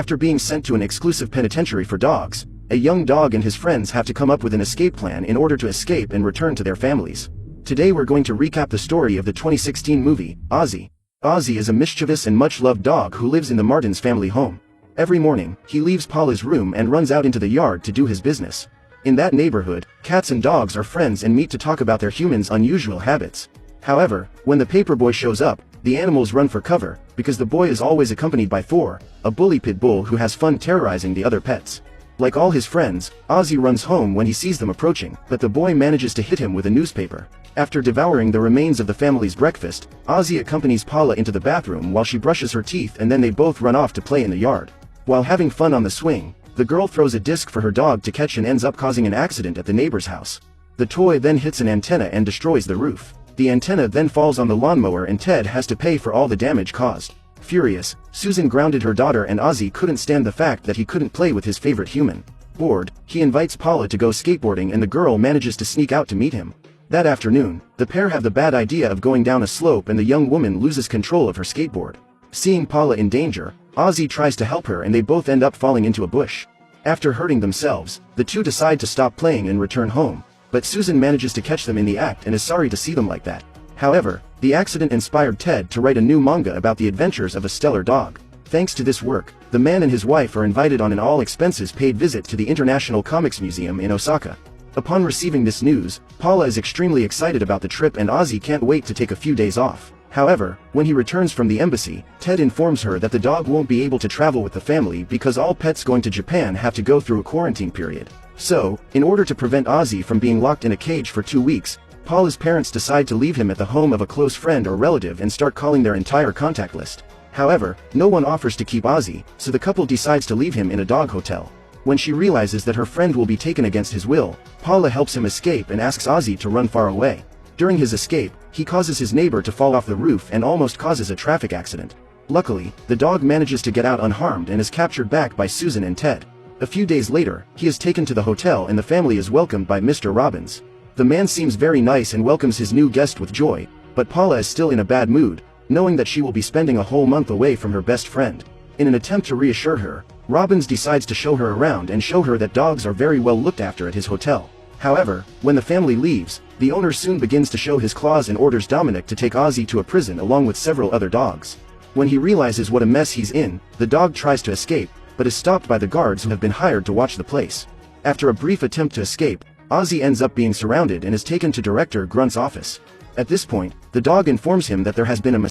After being sent to an exclusive penitentiary for dogs, a young dog and his friends have to come up with an escape plan in order to escape and return to their families. Today we're going to recap the story of the 2016 movie, Ozzy. Ozzy is a mischievous and much-loved dog who lives in the Martins family home. Every morning, he leaves Paula's room and runs out into the yard to do his business. In that neighborhood, cats and dogs are friends and meet to talk about their humans' unusual habits. However, when the paperboy shows up, the animals run for cover, because the boy is always accompanied by Thor, a bully pit bull who has fun terrorizing the other pets. Like all his friends, Ozzy runs home when he sees them approaching, but the boy manages to hit him with a newspaper. After devouring the remains of the family's breakfast, Ozzy accompanies Paula into the bathroom while she brushes her teeth, and then they both run off to play in the yard. While having fun on the swing, the girl throws a disc for her dog to catch and ends up causing an accident at the neighbor's house. The toy then hits an antenna and destroys the roof. The antenna then falls on the lawnmower and Ted has to pay for all the damage caused. Furious, Susan grounded her daughter and Ozzy couldn't stand the fact that he couldn't play with his favorite human. Bored, he invites Paula to go skateboarding and the girl manages to sneak out to meet him. That afternoon, the pair have the bad idea of going down a slope and the young woman loses control of her skateboard. Seeing Paula in danger, Ozzy tries to help her and they both end up falling into a bush. After hurting themselves, the two decide to stop playing and return home, but Susan manages to catch them in the act and is sorry to see them like that. However, the accident inspired Ted to write a new manga about the adventures of a stellar dog. Thanks to this work, the man and his wife are invited on an all-expenses-paid visit to the International Comics Museum in Osaka. Upon receiving this news, Paula is extremely excited about the trip and Ozzy can't wait to take a few days off. However, when he returns from the embassy, Ted informs her that the dog won't be able to travel with the family because all pets going to Japan have to go through a quarantine period. So, in order to prevent Ozzy from being locked in a cage for 2 weeks, Paula's parents decide to leave him at the home of a close friend or relative and start calling their entire contact list. However, no one offers to keep Ozzy, so the couple decides to leave him in a dog hotel. When she realizes that her friend will be taken against his will, Paula helps him escape and asks Ozzy to run far away. During his escape, he causes his neighbor to fall off the roof and almost causes a traffic accident. Luckily, the dog manages to get out unharmed and is captured back by Susan and Ted. A few days later, he is taken to the hotel and the family is welcomed by Mr. Robbins. The man seems very nice and welcomes his new guest with joy, but Paula is still in a bad mood, knowing that she will be spending a whole month away from her best friend. In an attempt to reassure her, Robbins decides to show her around and show her that dogs are very well looked after at his hotel. However, when the family leaves, the owner soon begins to show his claws and orders Dominic to take Ozzy to a prison along with several other dogs. When he realizes what a mess he's in, the dog tries to escape, but is stopped by the guards who have been hired to watch the place. After a brief attempt to escape, Ozzy ends up being surrounded and is taken to Director Grunt's office. At this point, the dog informs him that there has been a